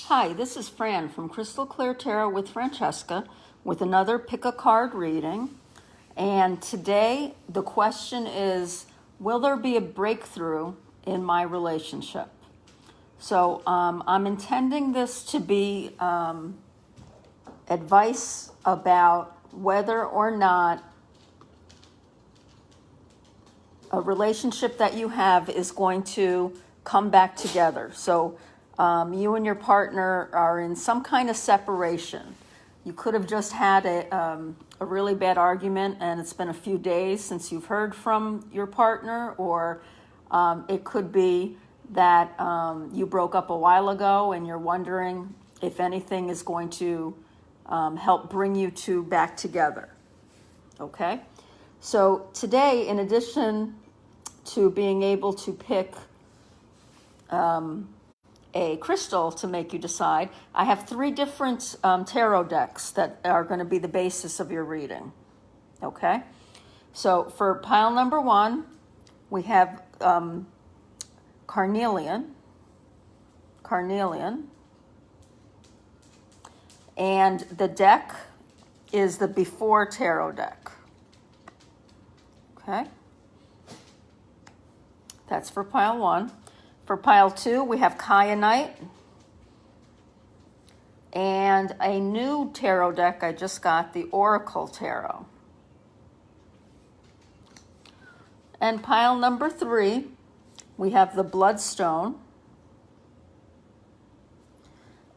Hi, this is Fran from Crystal Clear Tarot with Francesca with another pick a card reading. And today the question is, will there be a breakthrough in my relationship? So I'm intending this to be advice about whether or not a relationship that you have is going to come back together. So you and your partner are in some kind of separation. You could have just had a really bad argument and it's been a few days since you've heard from your partner, or it could be that you broke up a while ago and you're wondering if anything is going to help bring you two back together. Okay? So today, in addition to being able to pick a crystal to make you decide, I have three different tarot decks that are going to be the basis of your reading. Okay? So for pile number one, we have Carnelian, and the deck is the Before Tarot deck. Okay? That's for pile one. For pile two, we have Kyanite and a new tarot deck I just got, the Oracle Tarot. And pile number three, we have the Bloodstone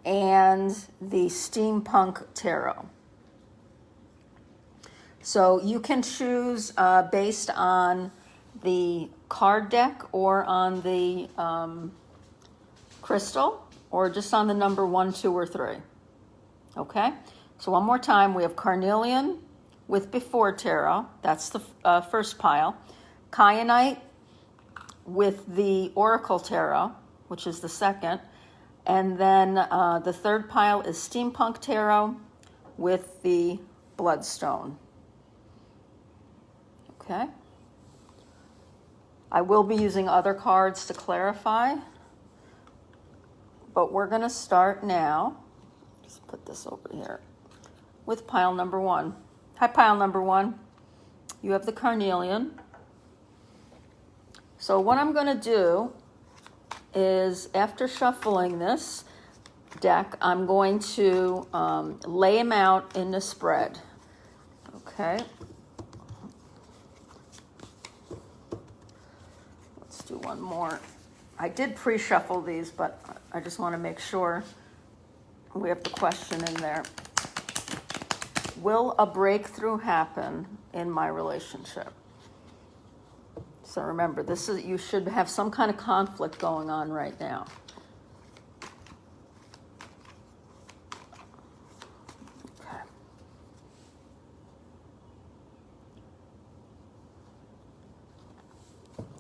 and the Steampunk Tarot. So you can choose based on the card deck or on the crystal, or just on the number 1, 2, or 3. Okay? So one more time, we have Carnelian with Before Tarot. That's the first pile. Kyanite with the Oracle Tarot, which is the second. And then the third pile is Steampunk Tarot with the Bloodstone. Okay? I will be using other cards to clarify, but we're going to start now. Just put this over here with pile number one. Hi, pile number one. You have the Carnelian. So what I'm going to do is, after shuffling this deck, I'm going to lay them out in the spread. Okay. Do one more. I did pre-shuffle these, but I just want to make sure we have the question in there. Will a breakthrough happen in my relationship? So remember, you should have some kind of conflict going on right now. Okay.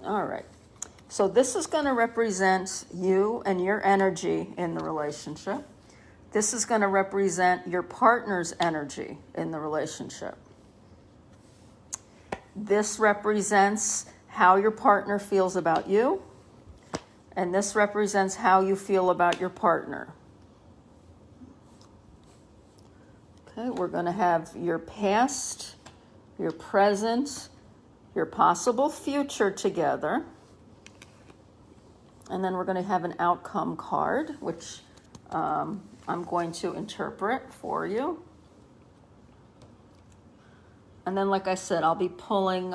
All right. So this is going to represent you and your energy in the relationship. This is going to represent your partner's energy in the relationship. This represents how your partner feels about you, and this represents how you feel about your partner. Okay, we're going to have your past, your present, your possible future together. And then we're going to have an outcome card, which I'm going to interpret for you. And then, like I said, I'll be pulling,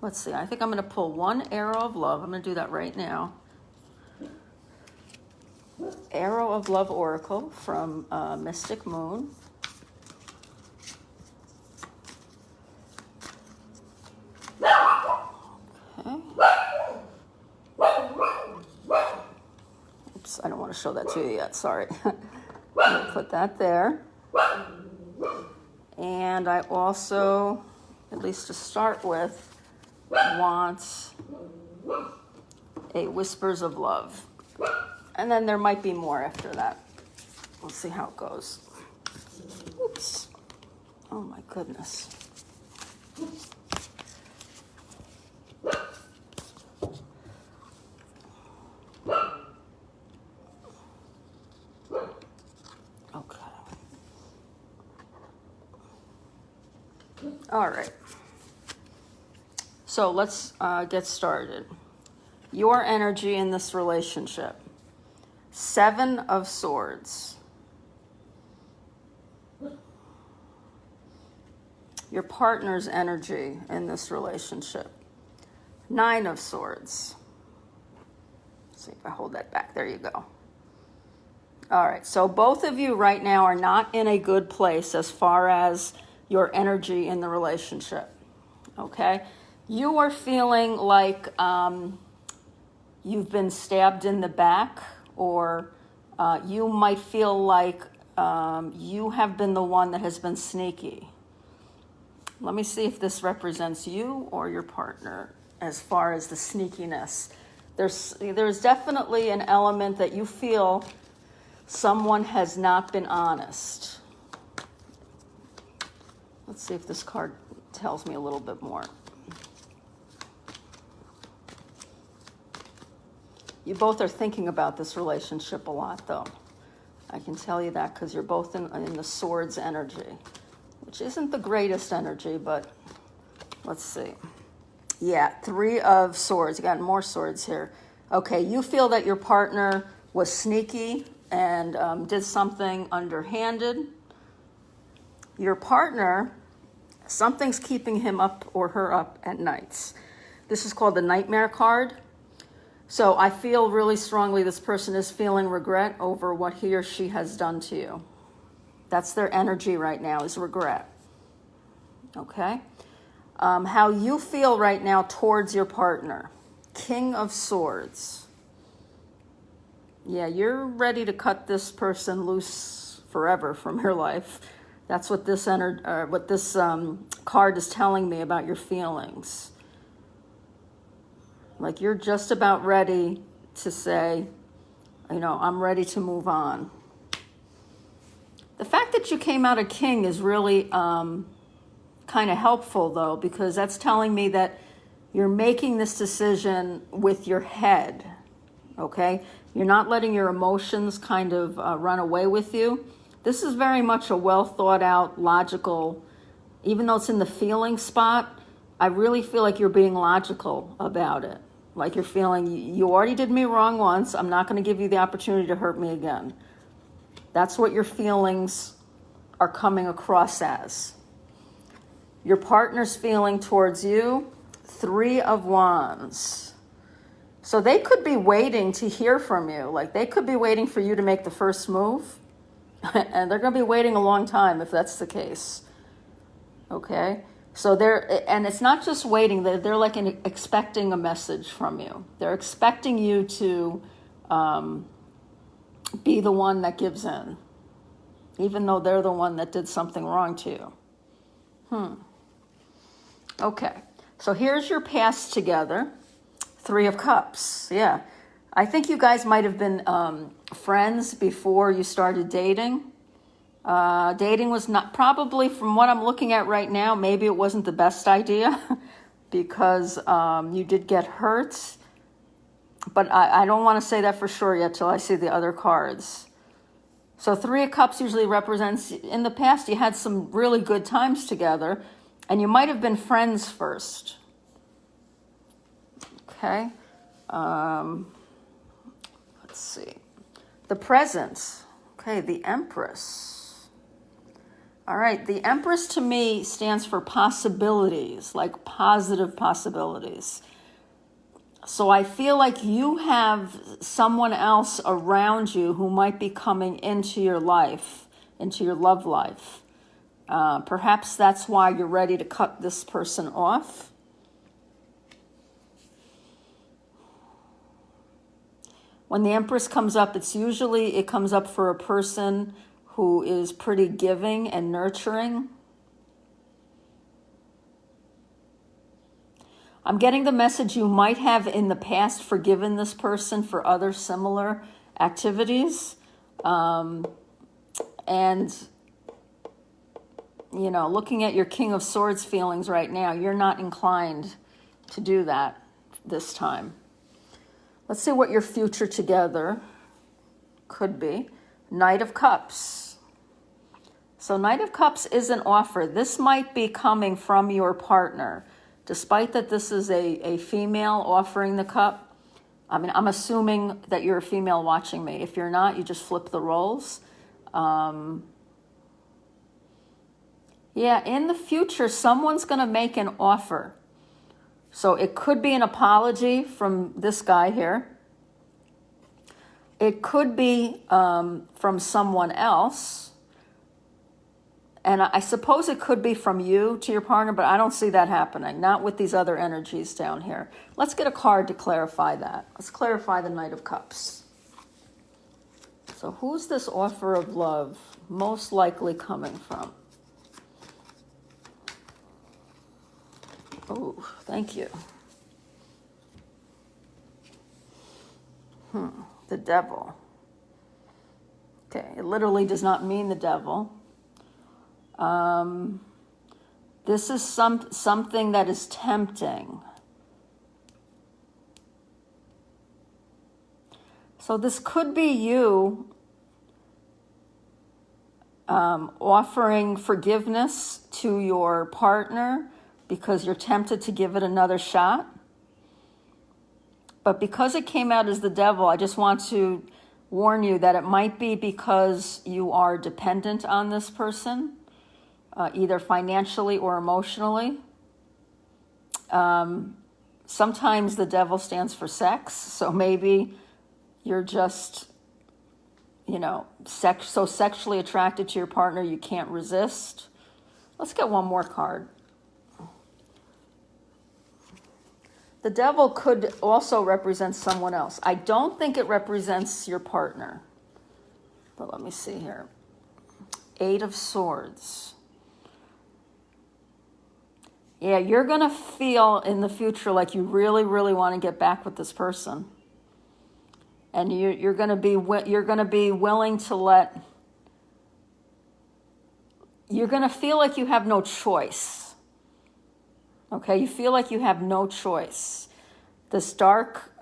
let's see, I think I'm going to pull one Arrow of Love. I'm going to do that right now. Arrow of Love Oracle from Mystic Moon. Okay. I don't want to show that to you yet, sorry. I'm going to put that there. And I also, at least to start with, want a Whispers of Love. And then there might be more after that. We'll see how it goes. Oops. Oh my goodness. All right. So let's get started. Your energy in this relationship. 7 of Swords. Your partner's energy in this relationship. 9 of Swords. Let's see if I hold that back. There you go. All right. So both of you right now are not in a good place as far as your energy in the relationship. Okay? You are feeling like you've been stabbed in the back, or you might feel like you have been the one that has been sneaky. Let me see if this represents you or your partner as far as the sneakiness. There's definitely an element that you feel someone has not been honest. Let's see if this card tells me a little bit more. You both are thinking about this relationship a lot, though. I can tell you that because you're both in the Swords energy, which isn't the greatest energy, but let's see. Yeah, 3 of Swords. You got more swords here. Okay, you feel that your partner was sneaky and did something underhanded. Your partner, something's keeping him up or her up at nights. This is called the Nightmare card. So I feel really strongly this person is feeling regret over what he or she has done to you. That's their energy right now, is regret. Okay? How you feel right now towards your partner. King of Swords. Yeah, you're ready to cut this person loose forever from your life. That's what this card is telling me about your feelings. Like you're just about ready to say, I'm ready to move on. The fact that you came out a king is really kind of helpful, though, because that's telling me that you're making this decision with your head, okay? You're not letting your emotions kind of run away with you. This is very much a well thought out, logical, even though it's in the feeling spot, I really feel like you're being logical about it. Like you're feeling, you already did me wrong once, I'm not going to give you the opportunity to hurt me again. That's what your feelings are coming across as. Your partner's feeling towards you, 3 of Wands. So they could be waiting to hear from you. Like they could be waiting for you to make the first move. And they're going to be waiting a long time if that's the case. Okay? So and it's not just waiting, they're like expecting a message from you. They're expecting you to be the one that gives in, even though they're the one that did something wrong to you. Okay, so here's your past together. 3 of Cups, yeah. I think you guys might have been friends before you started dating. Dating was not, probably from what I'm looking at right now, maybe it wasn't the best idea because you did get hurt. But I don't want to say that for sure yet till I see the other cards. So 3 of Cups usually represents, in the past you had some really good times together and you might have been friends first. Okay. Let's see. The present. Okay, the Empress. All right, the Empress to me stands for possibilities, like positive possibilities. So I feel like you have someone else around you who might be coming into your life, into your love life. Perhaps that's why you're ready to cut this person off. When the Empress comes up, it comes up for a person who is pretty giving and nurturing. I'm getting the message you might have in the past forgiven this person for other similar activities. And, looking at your King of Swords feelings right now, you're not inclined to do that this time. Let's see what your future together could be. Knight of Cups. So Knight of Cups is an offer. This might be coming from your partner. Despite that this is a female offering the cup, I mean, I'm assuming that you're a female watching me. If you're not, you just flip the roles. Yeah, in the future, someone's going to make an offer. So it could be an apology from this guy here. It could be from someone else. And I suppose it could be from you to your partner, but I don't see that happening. Not with these other energies down here. Let's get a card to clarify that. Let's clarify the Knight of Cups. So who's this offer of love most likely coming from? Oh, thank you. The Devil. Okay, it literally does not mean the devil. This is something that is tempting. So this could be you offering forgiveness to your partner because you're tempted to give it another shot. But because it came out as the devil, I just want to warn you that it might be because you are dependent on this person, either financially or emotionally. Sometimes the devil stands for sex, so maybe you're just, so sexually attracted to your partner you can't resist. Let's get one more card. The devil could also represent someone else. I don't think it represents your partner. But let me see here. 8 of Swords. Yeah, you're going to feel in the future like you really, really want to get back with this person. And you're going to be willing to let... You're going to feel like you have no choice. Okay, you feel like you have no choice. This dark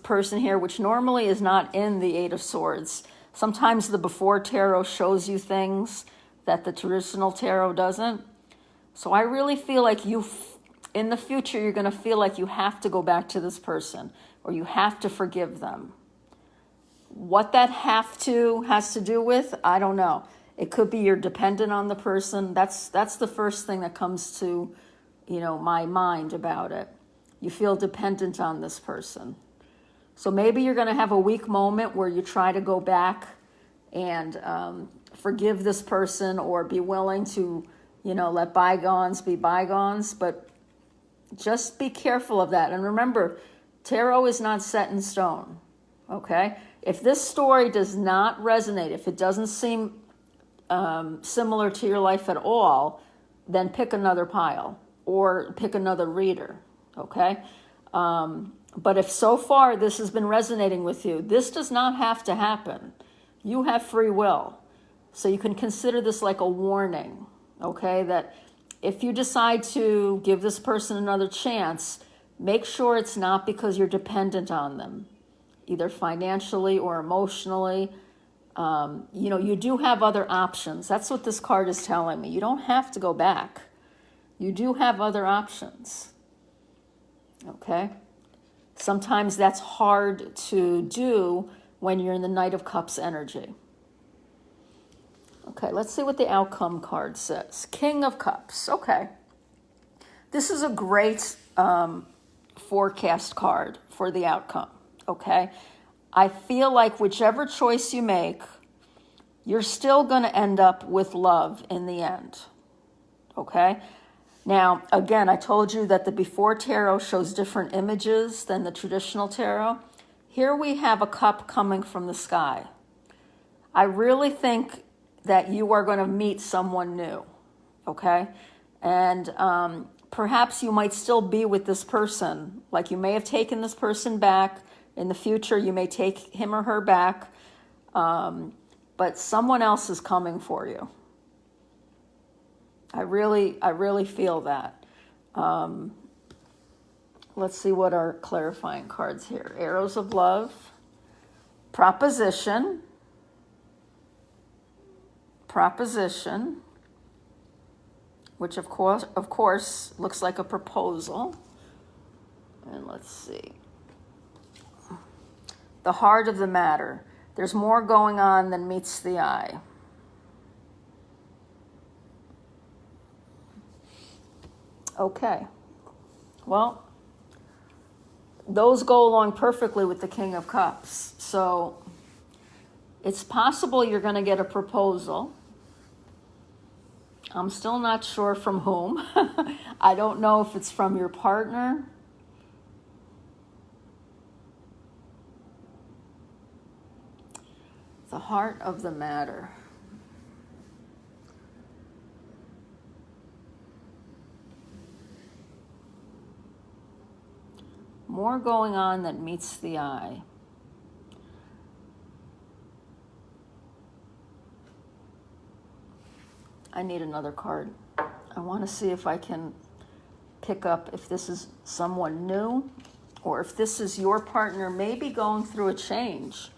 person here, which normally is not in the 8 of Swords. Sometimes the before tarot shows you things that the traditional tarot doesn't. So I really feel like in the future, you're going to feel like you have to go back to this person or you have to forgive them. What that has to do with, I don't know. It could be you're dependent on the person. That's the first thing that comes to my mind about it. You feel dependent on this person. So maybe you're going to have a weak moment where you try to go back and forgive this person or be willing to, let bygones be bygones. But just be careful of that. And remember, tarot is not set in stone, okay? If this story does not resonate, if it doesn't seem similar to your life at all, then pick another pile. Or pick another reader, okay? But if so far this has been resonating with you, this does not have to happen. You have free will. So you can consider this like a warning, okay? That if you decide to give this person another chance, make sure it's not because you're dependent on them, either financially or emotionally. You do have other options. That's what this card is telling me. You don't have to go back. You do have other options, okay? Sometimes that's hard to do when you're in the Knight of Cups energy. Okay, let's see what the outcome card says. King of Cups, okay. This is a great forecast card for the outcome, okay? I feel like whichever choice you make, you're still going to end up with love in the end, okay? Now, again, I told you that the before tarot shows different images than the traditional tarot. Here we have a cup coming from the sky. I really think that you are going to meet someone new, okay? And perhaps you might still be with this person. Like you may have taken this person back. In the future, you may take him or her back. But someone else is coming for you. I really feel that. Let's see what are clarifying cards here. Arrows of Love, Proposition, proposition, which of course looks like a proposal. And let's see. The heart of the matter. There's more going on than meets the eye. Okay. Well, those go along perfectly with the King of Cups. So it's possible you're going to get a proposal. I'm still not sure from whom. I don't know if it's from your partner. The heart of the matter. More going on than meets the eye. I need another card. I want to see if I can pick up if this is someone new or if this is your partner maybe going through a change.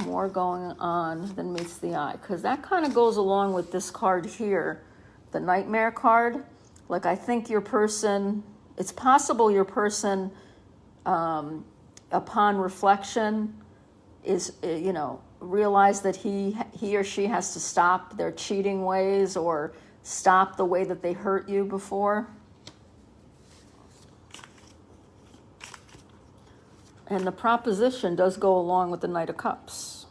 More going on than meets the eye. Because that kind of goes along with this card here, the Nightmare card. Like, I think your person, it's possible your person, upon reflection, is, realize that he or she has to stop their cheating ways or stop the way that they hurt you before. And the proposition does go along with the Knight of Cups.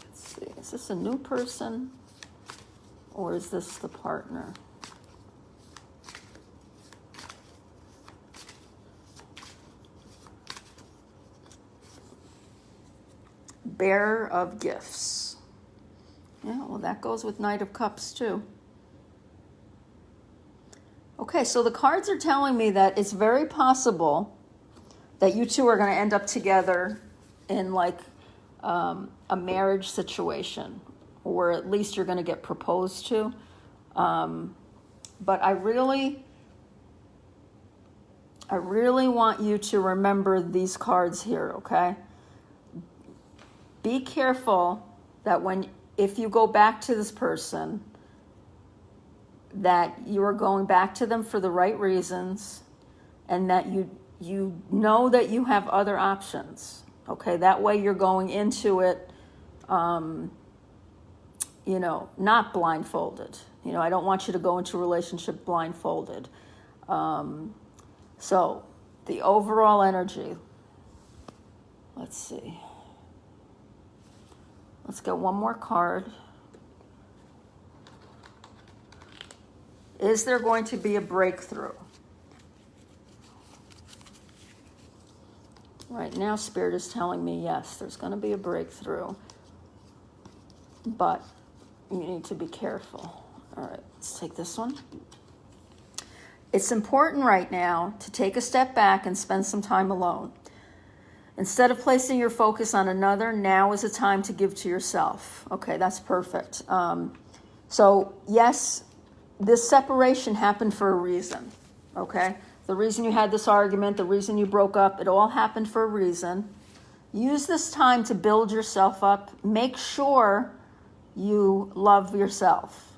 Let's see, is this a new person or is this the partner? Bearer of gifts. Yeah, well, that goes with Knight of Cups too. Okay, so the cards are telling me that it's very possible that you two are going to end up together in like a marriage situation, or at least you're going to get proposed to. But I really want you to remember these cards here, okay? Be careful that if you go back to this person, that you are going back to them for the right reasons, and that you know that you have other options. Okay, that way you're going into it, not blindfolded. I don't want you to go into a relationship blindfolded. So the overall energy. Let's see. Let's get one more card. Is there going to be a breakthrough? Right now, Spirit is telling me yes, there's going to be a breakthrough. But you need to be careful. All right, let's take this one. It's important right now to take a step back and spend some time alone. Instead of placing your focus on another, now is a time to give to yourself. Okay, that's perfect. So, yes, this separation happened for a reason, okay? The reason you had this argument, the reason you broke up, it all happened for a reason. Use this time to build yourself up. Make sure you love yourself.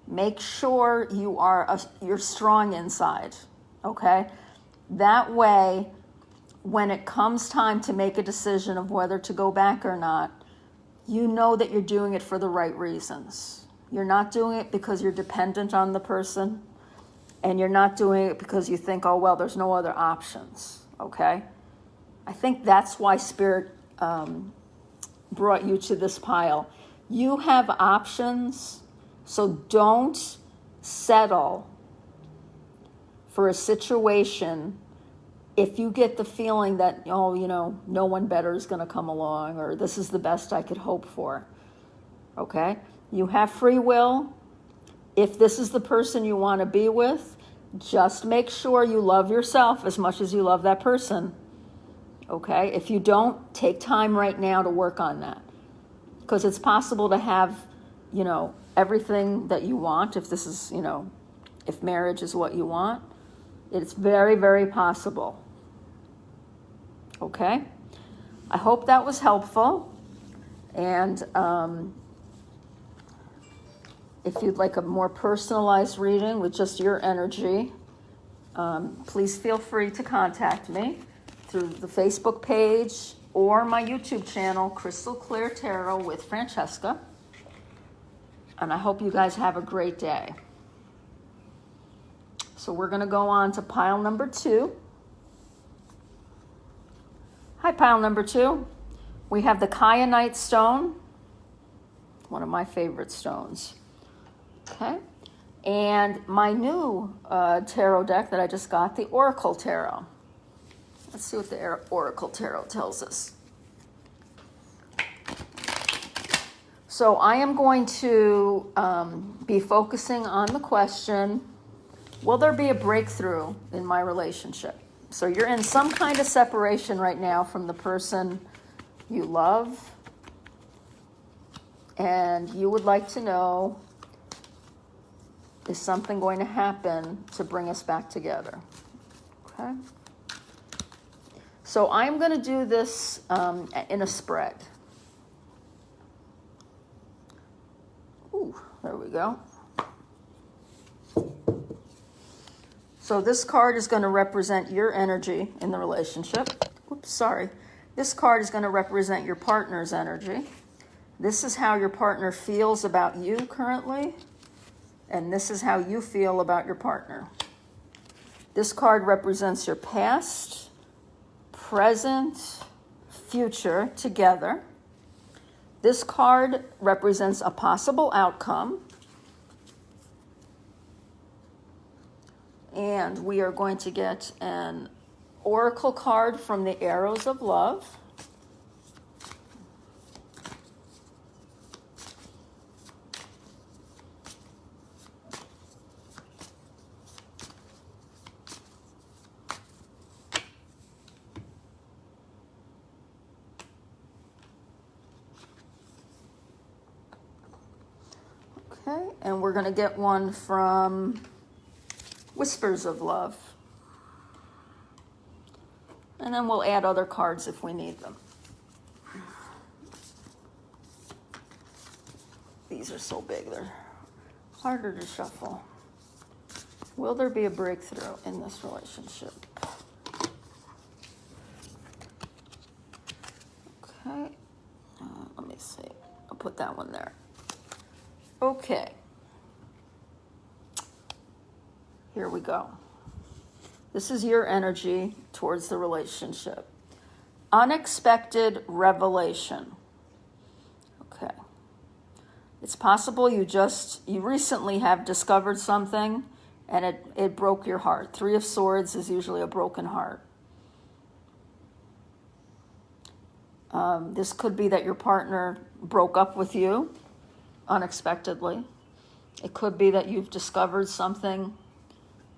Make sure you're strong inside, okay? That way, when it comes time to make a decision of whether to go back or not, you know that you're doing it for the right reasons. You're not doing it because you're dependent on the person, and you're not doing it because you think, oh, well, there's no other options, okay? I think that's why Spirit brought you to this pile. You have options, so don't settle for a situation if you get the feeling that, no one better is going to come along, or this is the best I could hope for, okay? You have free will. If this is the person you want to be with, just make sure you love yourself as much as you love that person, okay? If you don't, take time right now to work on that, because it's possible to have, everything that you want. If this is, if marriage is what you want, it's very, very possible. Okay? I hope that was helpful. And if you'd like a more personalized reading with just your energy, please feel free to contact me through the Facebook page or my YouTube channel, Crystal Clear Tarot with Francesca. And I hope you guys have a great day. So we're going to go on to pile number 2. Hi, pile number 2. We have the Kyanite stone, one of my favorite stones. Okay. And my new tarot deck that I just got, the Oracle Tarot. Let's see what the Oracle Tarot tells us. So I am going to be focusing on the question, will there be a breakthrough in my relationship? So you're in some kind of separation right now from the person you love, and you would like to know, is something going to happen to bring us back together? Okay. So I'm going to do this in a spread. Ooh, there we go. So this card is going to represent your energy in the relationship. Oops, sorry. This card is going to represent your partner's energy. This is how your partner feels about you currently. And this is how you feel about your partner. This card represents your past, present, future together. This card represents a possible outcome. And we are going to get an oracle card from the Arrows of Love. Okay, and we're going to get one from Whispers of Love. And then we'll add other cards if we need them. These are so big, they're harder to shuffle. Will there be a breakthrough in this relationship? Okay, let me see. I'll put that one there. Okay. Here we go. This is your energy towards the relationship. Unexpected revelation. Okay. It's possible you recently have discovered something and it broke your heart. 3 of Swords is usually a broken heart. This could be that your partner broke up with you unexpectedly. It could be that you've discovered something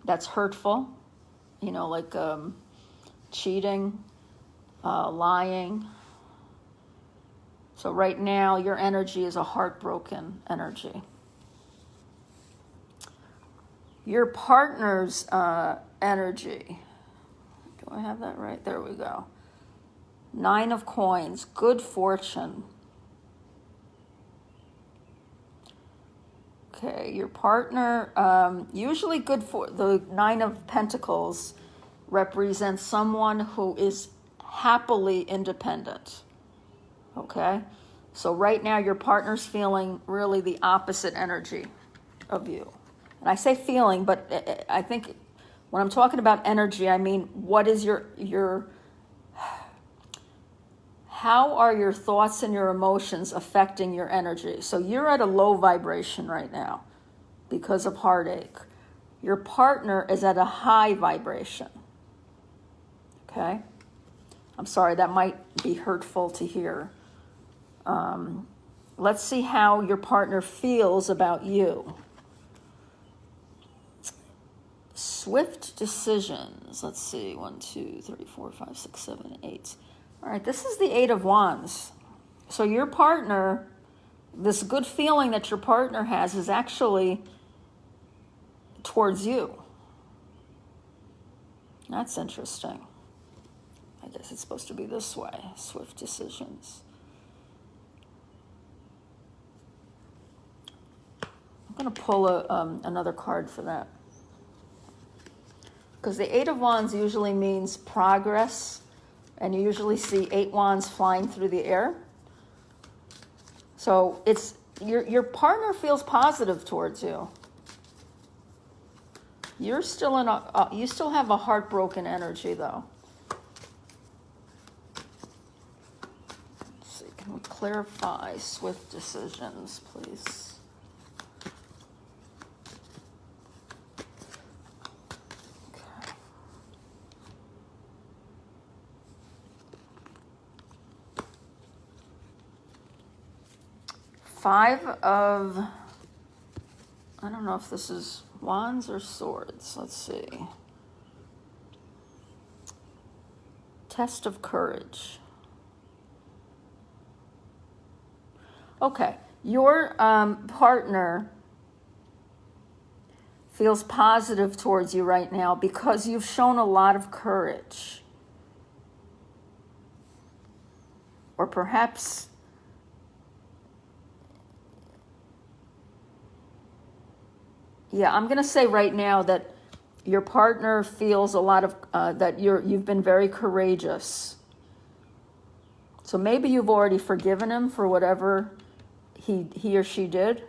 that's hurtful, like cheating, lying. So right now, your energy is a heartbroken energy. Your partner's energy, do I have that right? There we go. 9 of Coins, good fortune. Okay, your partner, usually good for the 9 of Pentacles represents someone who is happily independent. Okay, so right now your partner's feeling really the opposite energy of you. And I say feeling, but I think when I'm talking about energy, I mean, what is how are your thoughts and your emotions affecting your energy? So you're at a low vibration right now because of heartache. Your partner is at a high vibration. Okay? I'm sorry, that might be hurtful to hear. Let's see how your partner feels about you. Swift decisions. Let's see, 1, 2, 3, 4, 5, 6, 7, 8. All right, this is the 8 of Wands. So your partner, this good feeling that your partner has is actually towards you. That's interesting. I guess it's supposed to be this way, swift decisions. I'm going to pull another card for that. Because the Eight of Wands usually means progress, and you usually see 8 wands flying through the air. So it's your partner feels positive towards you. You're still in you still have a heartbroken energy though. Let's see, can we clarify swift decisions, please? Okay. 5 of, I don't know if this is wands or swords. Let's see. Test of courage. Okay, your partner feels positive towards you right now because you've shown a lot of courage. Or perhaps I'm going to say right now that your partner feels a lot of, that you've been very courageous. So maybe you've already forgiven him for whatever he or she did.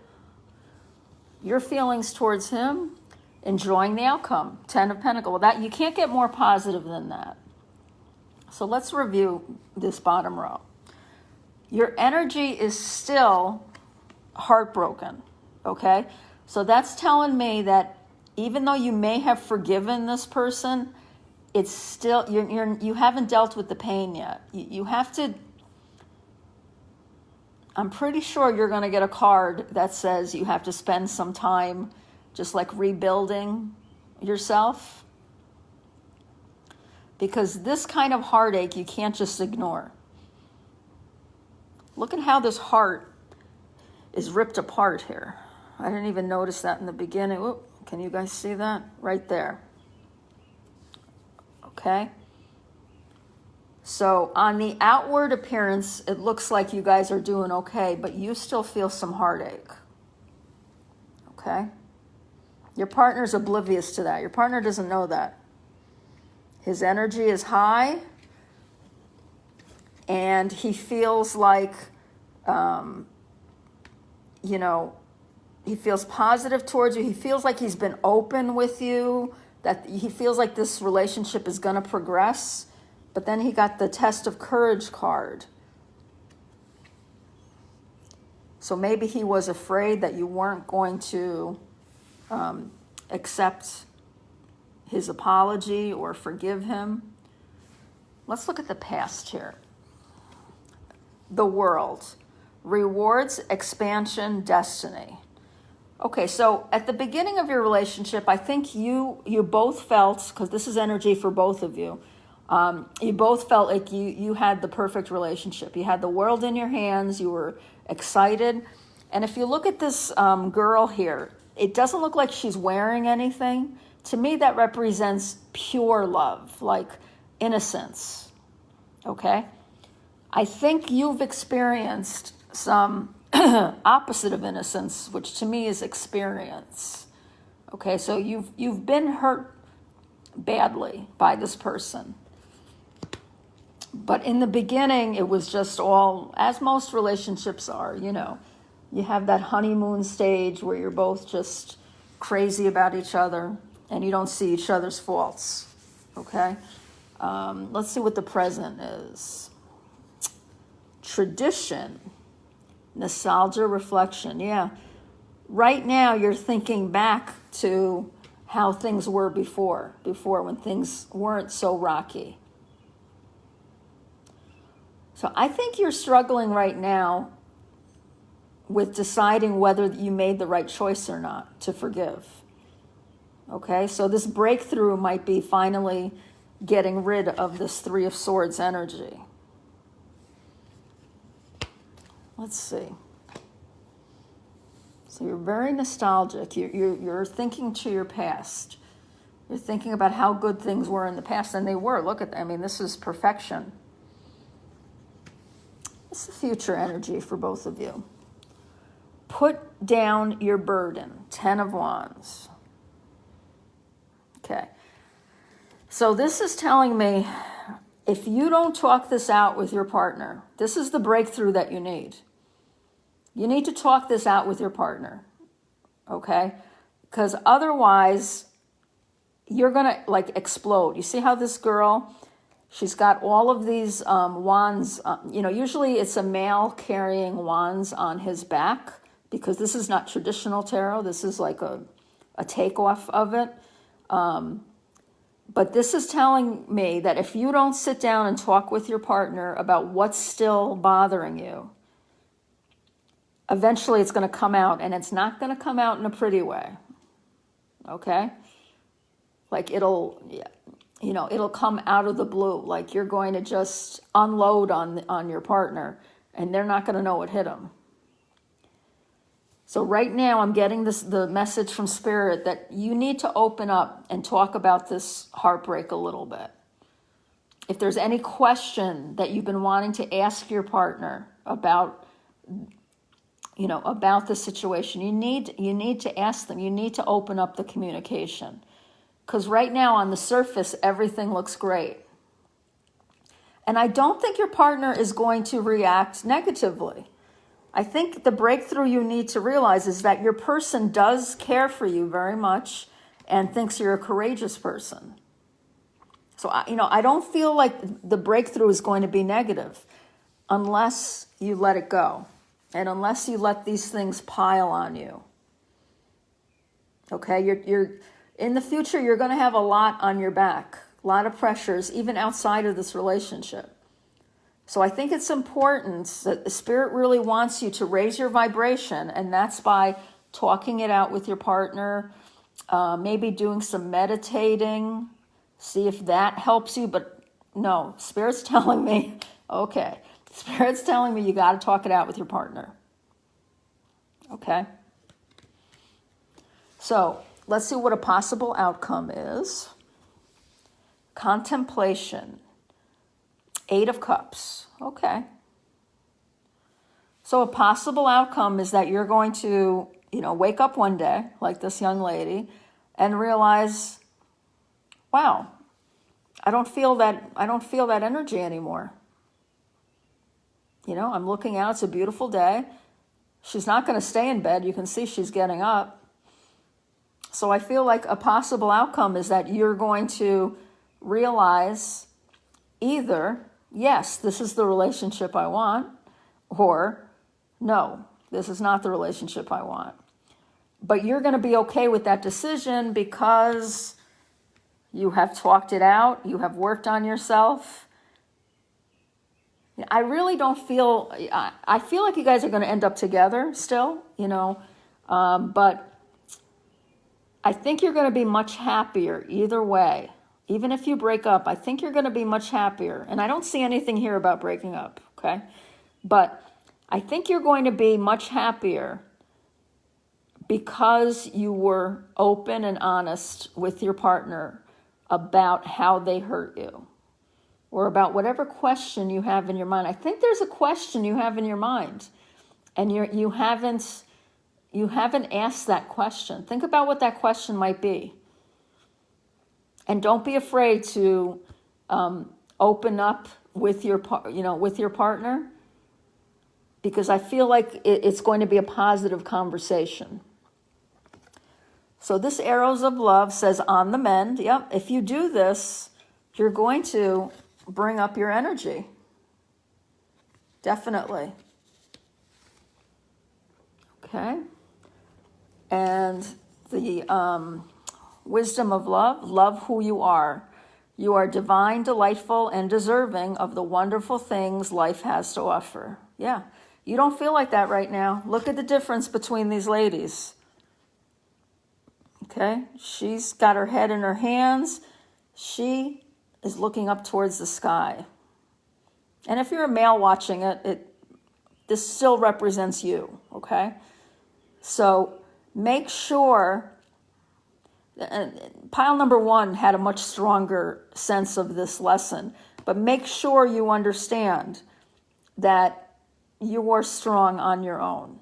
Your feelings towards him, enjoying the outcome. 10 of Pentacles. Well, that, you can't get more positive than that. So let's review this bottom row. Your energy is still heartbroken, okay? So that's telling me that even though you may have forgiven this person, it's still, you haven't dealt with the pain yet. You have to, I'm pretty sure you're going to get a card that says you have to spend some time just like rebuilding yourself. Because this kind of heartache you can't just ignore. Look at how this heart is ripped apart here. I didn't even notice that in the beginning. Ooh, can you guys see that? Right there. Okay. So on the outward appearance, it looks like you guys are doing okay, but you still feel some heartache. Okay. Your partner's oblivious to that. Your partner doesn't know that. His energy is high, and he feels like, he feels positive towards you. He feels like he's been open with you, that he feels like this relationship is going to progress. But then he got the Test of Courage card. So maybe he was afraid that you weren't going to accept his apology or forgive him. Let's look at the past here. The World. Rewards, expansion, destiny. Okay, so at the beginning of your relationship, I think you both felt, because this is energy for both of you, you both felt like you had the perfect relationship. You had the world in your hands. You were excited. And if you look at this girl here, it doesn't look like she's wearing anything. To me, that represents pure love, like innocence. Okay? I think you've experienced some opposite of innocence, which to me is experience. Okay, so you've been hurt badly by this person. But in the beginning, it was just all, as most relationships are, you have that honeymoon stage where you're both just crazy about each other and you don't see each other's faults. Okay? Let's see what the present is. Tradition. Nostalgia, reflection. Yeah. Right now, you're thinking back to how things were before when things weren't so rocky. So I think you're struggling right now with deciding whether you made the right choice or not to forgive. Okay, so this breakthrough might be finally getting rid of this Three of Swords energy. Let's see. So you're very nostalgic. You're thinking to your past. You're thinking about how good things were in the past, and they were. Look at, this is perfection. What's the future energy for both of you? Put down your burden. 10 of Wands. Okay. So this is telling me, if you don't talk this out with your partner, this is the breakthrough that you need. You need to talk this out with your partner, okay? Because otherwise, you're going to like explode. You see how this girl, she's got all of these wands. Usually it's a male carrying wands on his back, because this is not traditional tarot. This is like a takeoff of it. But this is telling me that if you don't sit down and talk with your partner about what's still bothering you, eventually it's going to come out, and it's not going to come out in a pretty way. Okay? Like it'll come out of the blue. Like you're going to just unload on your partner, and they're not going to know what hit them. So right now I'm getting the message from Spirit that you need to open up and talk about this heartbreak a little bit. If there's any question that you've been wanting to ask your partner about the situation, you need to ask them. You need to open up the communication. Because right now on the surface, everything looks great. And I don't think your partner is going to react negatively. I think the breakthrough you need to realize is that your person does care for you very much and thinks you're a courageous person. So, I don't feel like the breakthrough is going to be negative unless you let it go and unless you let these things pile on you. Okay, you're in the future, you're going to have a lot on your back, a lot of pressures, even outside of this relationship. So I think it's important that the Spirit really wants you to raise your vibration, and that's by talking it out with your partner, maybe doing some meditating, see if that helps you. But no, Spirit's telling me, okay, Spirit's telling me you got to talk it out with your partner. Okay? So let's see what a possible outcome is. Contemplation. 8 of Cups. Okay. So a possible outcome is that you're going to, wake up one day, like this young lady, and realize, wow, I don't feel that energy anymore. I'm looking out, it's a beautiful day. She's not going to stay in bed. You can see she's getting up. So I feel like a possible outcome is that you're going to realize either, yes, this is the relationship I want, or no, this is not the relationship I want. But you're going to be okay with that decision because you have talked it out, you have worked on yourself. I really don't feel, I feel like you guys are going to end up together still, but I think you're going to be much happier either way. Even if you break up, I think you're going to be much happier. And I don't see anything here about breaking up, okay? But I think you're going to be much happier because you were open and honest with your partner about how they hurt you or about whatever question you have in your mind. I think there's a question you have in your mind and you haven't asked that question. Think about what that question might be. And don't be afraid to open up with your partner, because I feel like it's going to be a positive conversation. So this Arrows of Love says on the mend. Yep, if you do this, you're going to bring up your energy. Definitely. Okay. And the Wisdom of Love, love who you are. You are divine, delightful, and deserving of the wonderful things life has to offer. Yeah, you don't feel like that right now. Look at the difference between these ladies. Okay, she's got her head in her hands. She is looking up towards the sky. And if you're a male watching this still represents you, okay? So make sure. Pile number 1 had a much stronger sense of this lesson, but make sure you understand that you are strong on your own,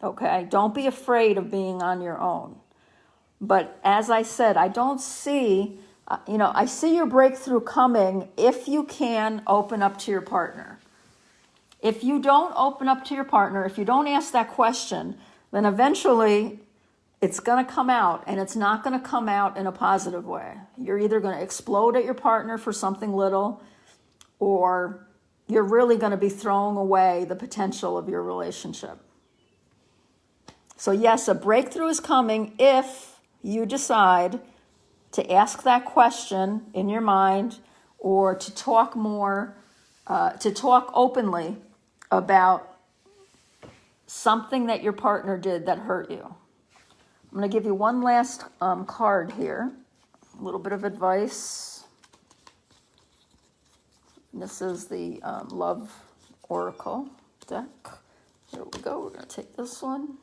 okay? Don't be afraid of being on your own. But as I said, I don't see, I see your breakthrough coming if you can open up to your partner. If you don't open up to your partner, if you don't ask that question, then eventually it's going to come out, and it's not going to come out in a positive way. You're either going to explode at your partner for something little, or you're really going to be throwing away the potential of your relationship. So yes, a breakthrough is coming if you decide to ask that question in your mind, or to talk more, to talk openly about something that your partner did that hurt you. I'm going to give you one last card here, a little bit of advice. This is the Love Oracle deck. Here we go. We're going to take this one.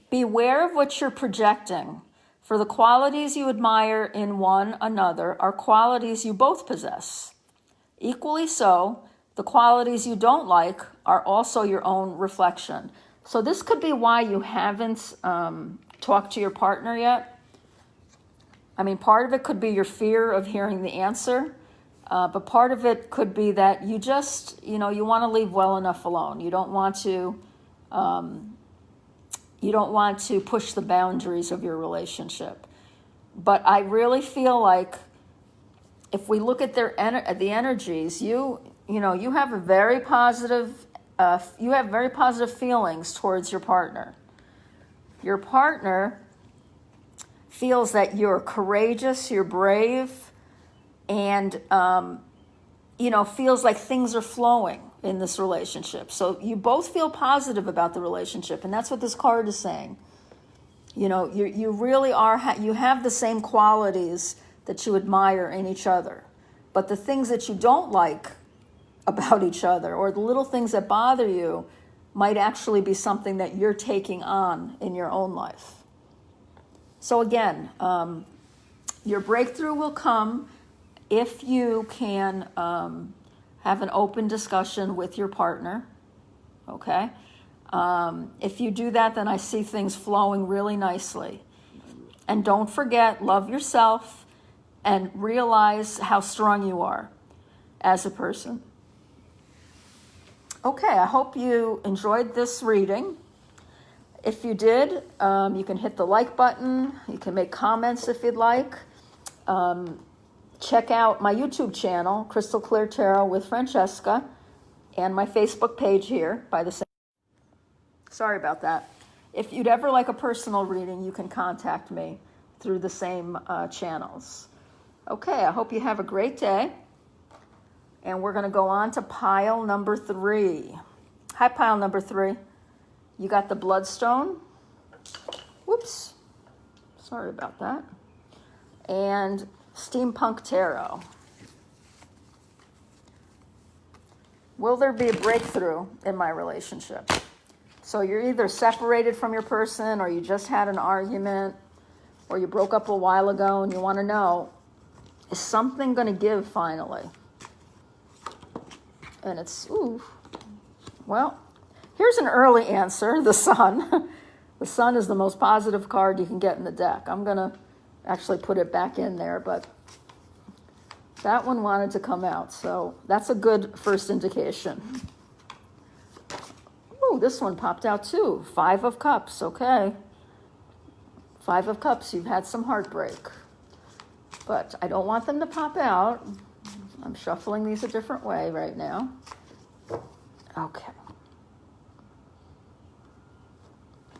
Beware of what you're projecting, for the qualities you admire in one another are qualities you both possess. Equally so, the qualities you don't like are also your own reflection. So this could be why you haven't talked to your partner yet. I mean, part of it could be your fear of hearing the answer, but part of it could be that you just, you want to leave well enough alone. You don't want to push the boundaries of your relationship. But I really feel like if we look at the energies, you have a very positive. You have very positive feelings towards your partner. Your partner feels that you're courageous, you're brave, and feels like things are flowing in this relationship. So you both feel positive about the relationship, and that's what this card is saying. You really are. You have the same qualities that you admire in each other, but the things that you don't like about each other, or the little things that bother you, might actually be something that you're taking on in your own life. So again, your breakthrough will come if you can have an open discussion with your partner, okay? If you do that, then I see things flowing really nicely. And don't forget, love yourself and realize how strong you are as a person. Okay, I hope you enjoyed this reading. If you did, you can hit the like button. You can make comments if you'd like. Check out my YouTube channel, Crystal Clear Tarot with Francesca, and my Facebook page here by the same. Sorry about that. If you'd ever like a personal reading, you can contact me through the same channels. Okay, I hope you have a great day. And we're going to go on to pile number 3. Hi, pile number 3. You got the Bloodstone. Whoops. Sorry about that. And Steampunk Tarot. Will there be a breakthrough in my relationship? So you're either separated from your person, or you just had an argument, or you broke up a while ago and you want to know, is something going to give finally? And it's, well, here's an early answer, the Sun. The Sun is the most positive card you can get in the deck. I'm going to actually put it back in there, but that one wanted to come out, so that's a good first indication. Ooh, this one popped out too. 5 of Cups, okay. 5 of Cups, you've had some heartbreak. But I don't want them to pop out. I'm shuffling these a different way right now. Okay.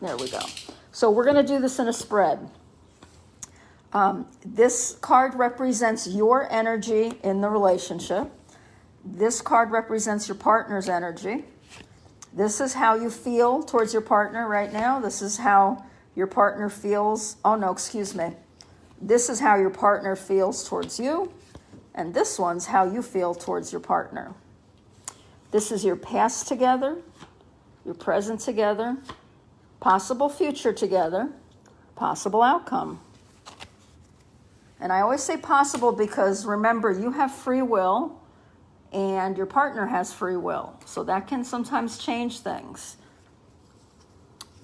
There we go. So we're going to do this in a spread. This card represents your energy in the relationship. This card represents your partner's energy. This is how you feel towards your partner right now. This is how your partner feels. Oh, no, excuse me. This is how your partner feels towards you. And this one's how you feel towards your partner. This is your past together, your present together, possible future together, possible outcome. And I always say possible because remember, you have free will, and your partner has free will. So that can sometimes change things.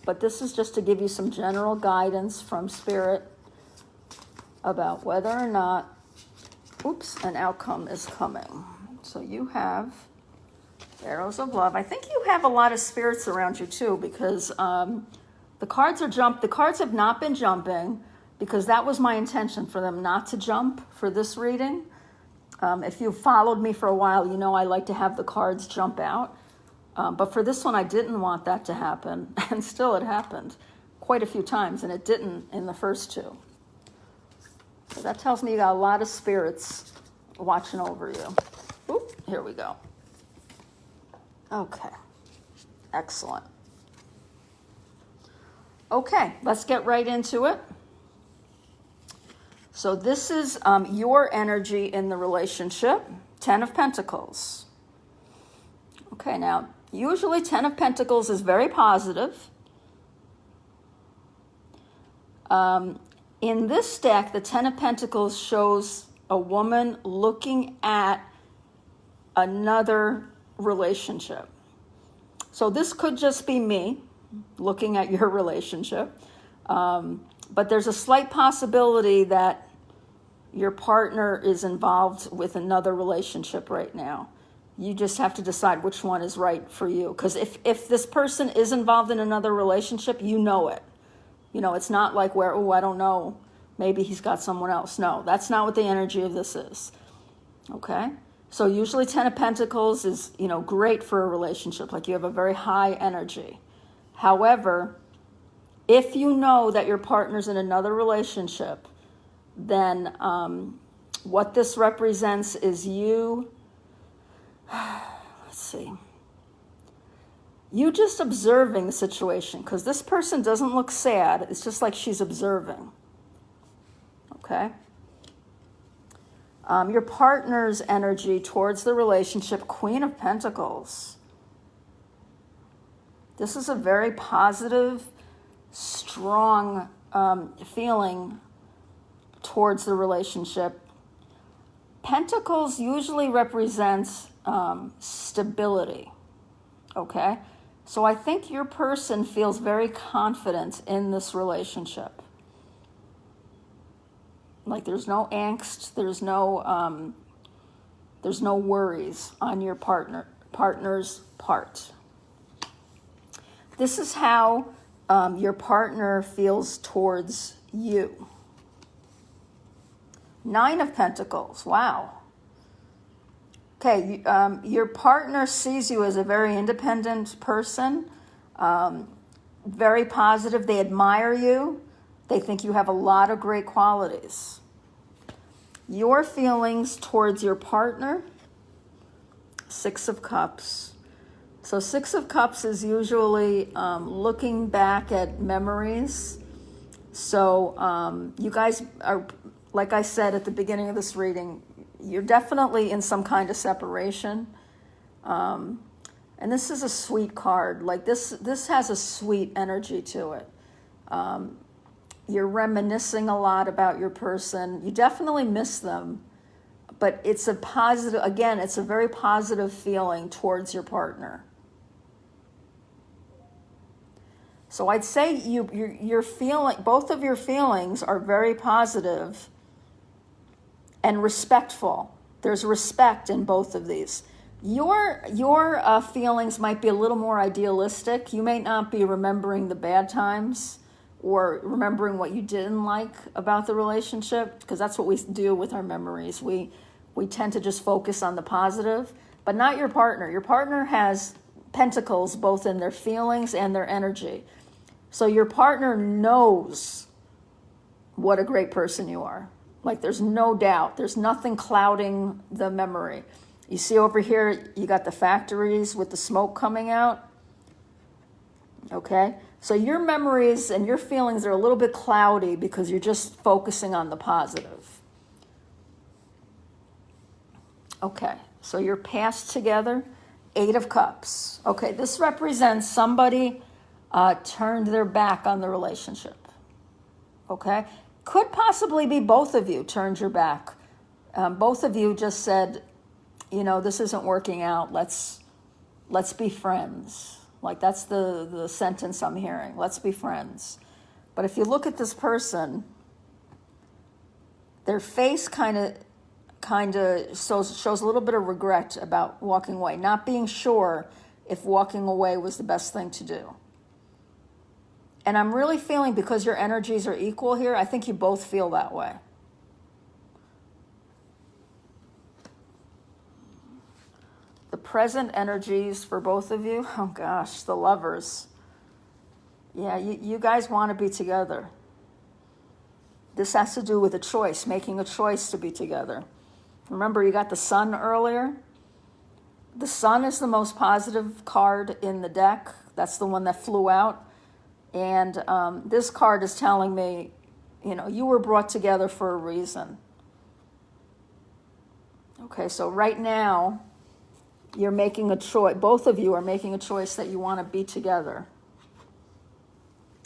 But this is just to give you some general guidance from Spirit about whether or not, an outcome is coming. So you have Arrows of Love. I think you have a lot of spirits around you too, because the cards have not been jumping, because that was my intention for them not to jump for this reading. If you've followed me for a while, you know I like to have the cards jump out. But for this one, I didn't want that to happen. And still it happened quite a few times, and it didn't in the first two. So that tells me you got a lot of spirits watching over you. Here we go. Okay. Excellent. Okay, let's get right into it. So this is your energy in the relationship, 10 of Pentacles. Okay, now, usually 10 of Pentacles is very positive. In this deck, the 10 of Pentacles shows a woman looking at another relationship. So this could just be me looking at your relationship. But there's a slight possibility that your partner is involved with another relationship right now. You just have to decide which one is right for you. Because if this person is involved in another relationship, you know it. You know, it's not like where, I don't know, maybe he's got someone else. No, that's not what the energy of this is. Okay? So usually 10 of Pentacles is, great for a relationship. Like you have a very high energy. However, if you know that your partner's in another relationship, then what this represents is you, you just observing the situation, because this person doesn't look sad. It's just like she's observing. Okay? Your partner's energy towards the relationship, Queen of Pentacles. This is a very positive, strong feeling towards the relationship. Pentacles usually represents stability, okay? So I think your person feels very confident in this relationship. Like there's no angst, there's no worries on your partner's part. This is how your partner feels towards you. 9 of Pentacles, wow. Okay, your partner sees you as a very independent person, very positive. They admire you. They think you have a lot of great qualities. Your feelings towards your partner, 6 of Cups. So 6 of Cups is usually looking back at memories. So you guys are, like I said at the beginning of this reading, you're definitely in some kind of separation. And this is a sweet card. Like this has a sweet energy to it. You're reminiscing a lot about your person. You definitely miss them. But it's a positive, again, it's a very positive feeling towards your partner. So I'd say you're feeling, both of your feelings are very positive and respectful. There's respect in both of these. Your feelings might be a little more idealistic. You may not be remembering the bad times or remembering what you didn't like about the relationship, because that's what we do with our memories. We tend to just focus on the positive, but not your partner. Your partner has pentacles both in their feelings and their energy. So your partner knows what a great person you are. Like there's no doubt. There's nothing clouding the memory. You see over here, you got the factories with the smoke coming out. Okay? So your memories and your feelings are a little bit cloudy because you're just focusing on the positive. Okay, so you're past together, 8 of Cups. Okay, this represents somebody turned their back on the relationship. Okay? Could possibly be both of you turned your back. Both of you just said, this isn't working out. Let's be friends. Like that's the sentence I'm hearing. Let's be friends. But if you look at this person, their face kind of shows a little bit of regret about walking away, not being sure if walking away was the best thing to do. And I'm really feeling, because your energies are equal here, I think you both feel that way. The present energies for both of you, oh gosh, the Lovers. Yeah, you guys want to be together. This has to do with a choice, making a choice to be together. Remember, you got the Sun earlier. The Sun is the most positive card in the deck. That's the one that flew out. And this card is telling me, you were brought together for a reason. Okay, so right now, you're making a choice. Both of you are making a choice that you want to be together.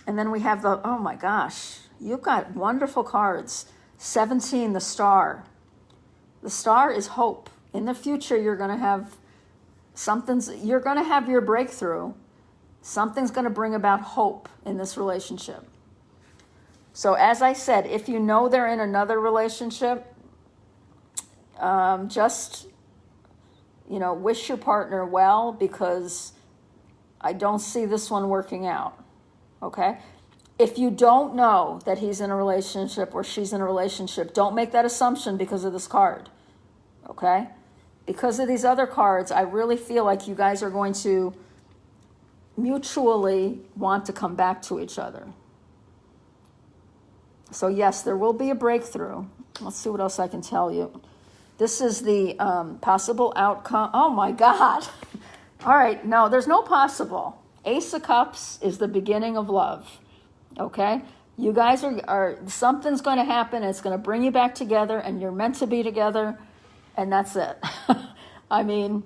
And then we have oh my gosh, you've got wonderful cards. 17, the Star. The Star is hope. In the future, you're going to have you're going to have your breakthrough. Something's going to bring about hope in this relationship. So as I said, if you know they're in another relationship, just, wish your partner well, because I don't see this one working out. Okay? If you don't know that he's in a relationship or she's in a relationship, don't make that assumption because of this card. Okay? Because of these other cards, I really feel like you guys are going to mutually want to come back to each other. So yes, there will be a breakthrough. Let's see what else I can tell you. This is the possible outcome. Oh my God. All right, no, there's no possible. Ace of Cups is the beginning of love. Okay? You guys are something's going to happen. It's going to bring you back together, and you're meant to be together, and that's it. I mean,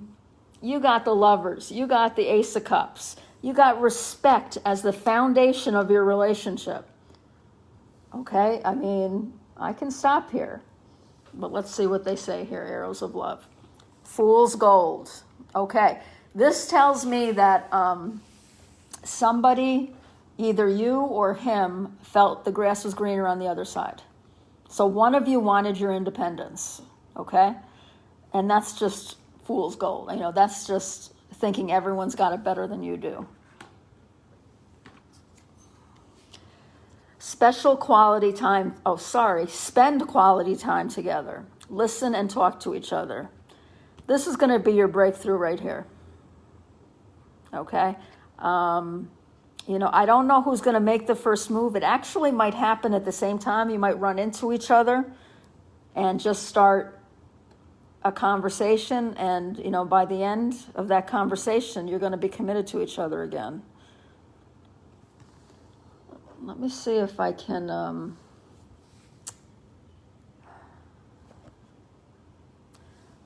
you got the Lovers. You got the Ace of Cups. You got respect as the foundation of your relationship. Okay? I mean, I can stop here. But let's see what they say here, Arrows of Love. Fool's Gold. Okay. This tells me that somebody, either you or him, felt the grass was greener on the other side. So one of you wanted your independence. Okay? And that's just fool's gold. That's just thinking everyone's got it better than you do. Spend quality time together. Listen and talk to each other. This is going to be your breakthrough right here. Okay? I don't know who's going to make the first move. It actually might happen at the same time. You might run into each other and just start a conversation, and by the end of that conversation, you're going to be committed to each other again. Let me see if I can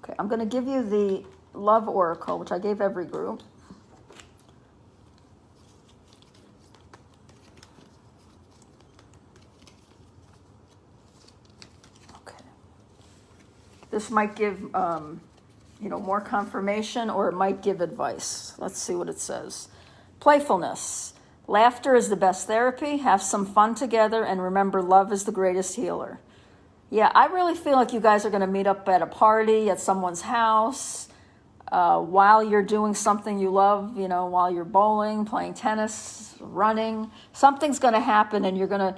okay, I'm going to give you the Love Oracle, which I gave every group. This might give, more confirmation, or it might give advice. Let's see what it says. Playfulness. Laughter is the best therapy. Have some fun together, and remember, love is the greatest healer. Yeah, I really feel like you guys are going to meet up at a party, at someone's house, while you're doing something you love, while you're bowling, playing tennis, running. Something's going to happen, and you're going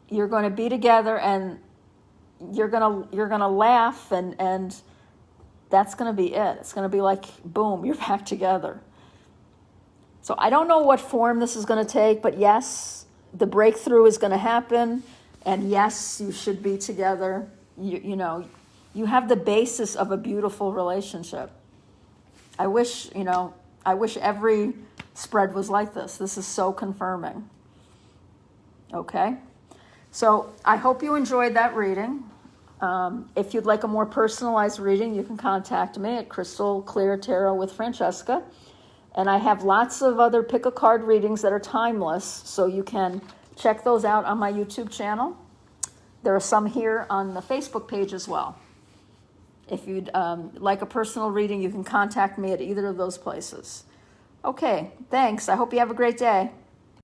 to be together, and you're gonna laugh, and that's gonna be it. It's gonna be like, boom, you're back together. So I don't know what form this is gonna take, but yes, the breakthrough is gonna happen, and yes, you should be together. You have the basis of a beautiful relationship. I wish every spread was like this. This is so confirming. Okay? So I hope you enjoyed that reading. If you'd like a more personalized reading, you can contact me at Crystal Clear Tarot with Francesca. And I have lots of other pick a card readings that are timeless, so you can check those out on my YouTube channel. There are some here on the Facebook page as well. If you'd like a personal reading, you can contact me at either of those places. Okay, thanks. I hope you have a great day.